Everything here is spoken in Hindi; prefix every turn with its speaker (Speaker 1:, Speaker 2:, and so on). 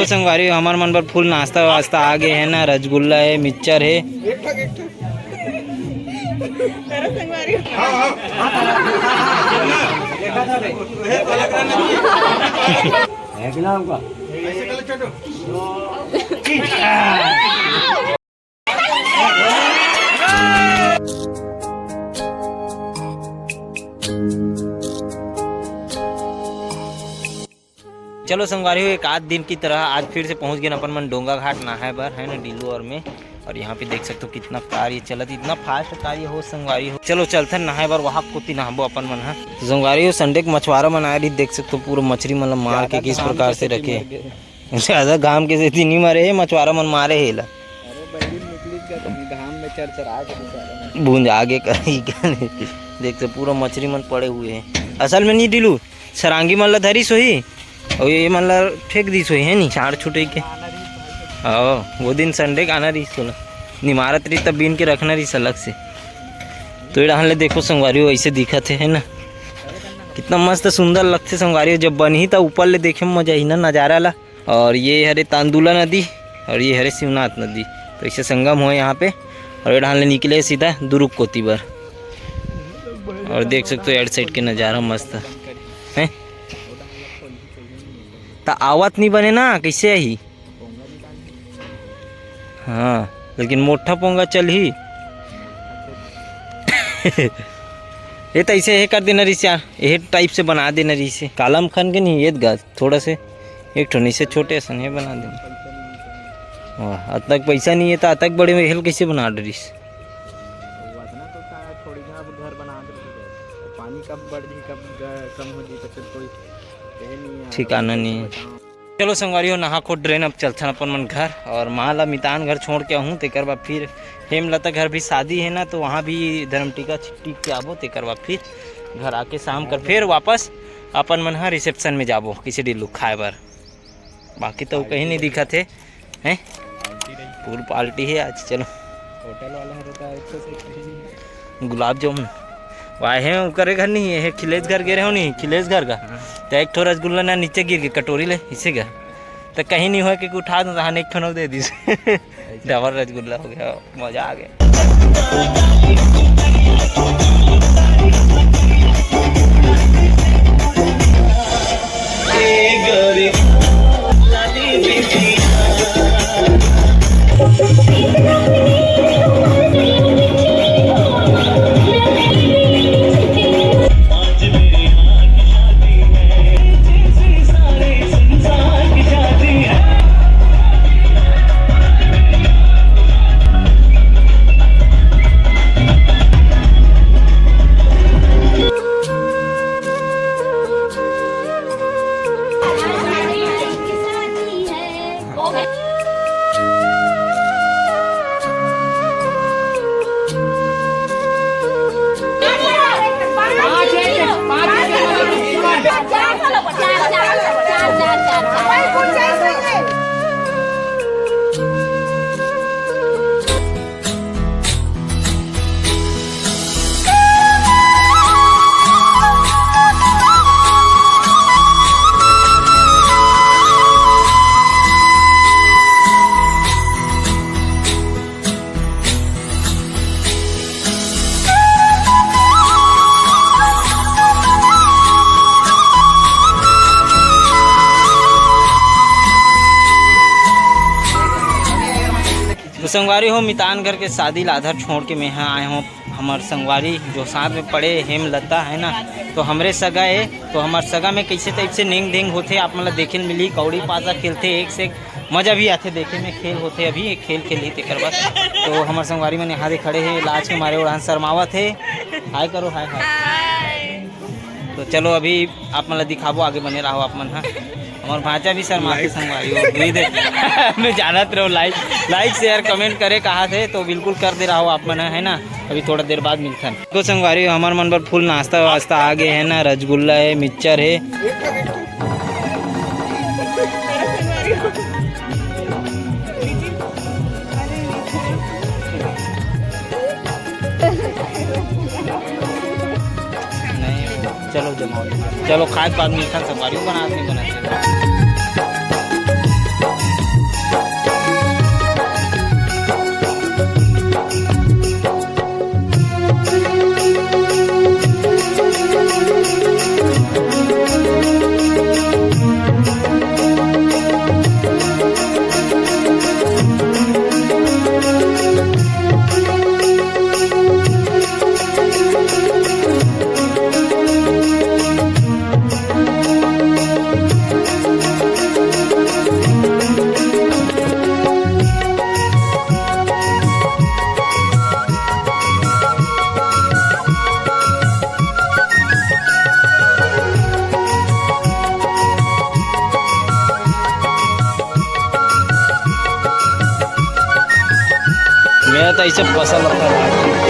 Speaker 1: देखो संगवारी हमार मन पर फुल नाश्ता वास्ता आ गए है ना, रसगुल्ला है, मिक्सचर है। चलो संगवारी हो, एक आध दिन की तरह आज फिर से पहुंच गए अपन मन डोंगा घाट नहाए बर है ना, डीलू और में। और यहाँ पे देख सकते हो कितना कार ये चलत, इतना फास्ट कार ये हो संगवारी हो। चलो चलते नहाए बर, वहाँ कोती नहाबो अपन मन। हाँ संगवारी हो, संडे के मछुआरा मन आए रही, देख सकते हो पूरा मछली मतलब मार के किस प्रकार से रखे। ज्यादा घाम के से नहीं मारे है मछुआरा मन, मारे है ला बूंद आगे कहीं देख सकते पूरा मछली मन पड़े हुए हैं। असल में नहीं डीलू, सरांगी मन ला धरी सोही और ये मन ला फेंक दी सोही है नी चार छुटे के। वो दिन संडे का आना रही सोला निमारत रही, तब बीन के रखना रही अलग से। तो ये देखो संगवारी हो, ऐसे दिखत है ना, कितना मस्त सुंदर लगते संगवारी हो। जब बनी तब ऊपर ले देखे में मजा ही ना नज़ारा ला। और ये हरे तांदुला नदी और ये हरे शिवनाथ नदी, तो ऐसे संगम हो यहाँ पे। और ये ले निकले सीधा दुरुक कोती बर। और देख सकते हो एड साइड के नज़ारा मस्त है। तो आवत नहीं बने ना, कैसे आई? हाँ लेकिन मोटा पोंगा चल ही ये तो ऐसे कर देना रही यार, ये टाइप से बना देना रही से कालम खन के नहीं ये गाज थोड़ा से एक ठोनी से छोटे सन बना देना। वाह अतक पैसा नहीं है तो अतक बड़े में हेल कैसे बना रही? ठिकाना नहीं है। चलो संगवारी हो, नहा खो ड्रेन अब चलते अपन मन घर। और माँ ला मितान घर छोड़ के आहूँ, तेकर बाद फिर हेमलता घर भी शादी है ना, तो वहाँ भी धर्म टीका टिक के आबो। तेकर बाद फिर घर आके शाम कर फिर वापस अपन मन हाँ रिसेप्शन में जाबो किसी डीलू खाए बर। बाकी तो कहीं नहीं दिखा थे हैं, पूरी पार्टी है आज। चलो होटल वाला है गुलाब जामुन वाहे हैं करे घर नहीं है, खिलेश घर गिरे हो नहीं, खिलेश घर का तो एक ठो रसगुल्ला ना नीचे गिर गई कटोरी ले इसे का, तो कहीं नहीं हुआ कि उठा दो एक ठो दे दी डबल रसगुल्ला हो गया, मजा आ गया। संगवारी हो, मितान घर के शादी लाधर छोड़ के मैं यहाँ आए हूँ। हमारे संगवारी जो साथ में पड़े हेमलता है ना, तो हमरे सगा है, तो हमारे सगा में कैसे टाइप से नेंग देंग होते आप मतलब देखे मिली। कौड़ी पासा खेलते एक से एक, मज़ा भी आते देखे में। खेल होते अभी एक खेल खेली थे कर बस। तो हमारे संगवारी में यहाँ खड़े हैं, लाज के मारे उड़ान शर्मावा थे। हाय करो, हाय हाय। तो चलो अभी आप मतलब दिखाबो, आगे बने रहो आप मन। हाँ हमारे भाचा भी शर्माते संगवारी हो मैं जानत रहो। लाइक शेयर कमेंट करे कहा थे तो बिल्कुल कर दे रहा हो आप मन है ना। अभी थोड़ा देर बाद मिलता है। तो संगवारी हो, हमारे मन पर फुल नाश्ता वास्ता आ गए है ना, रसगुल्ला है, मिक्सचर है। चलो जमाओ, चलो खाद बाद मिलता संगवारी बनाते बनाते। मेरा तो ऐसे फसल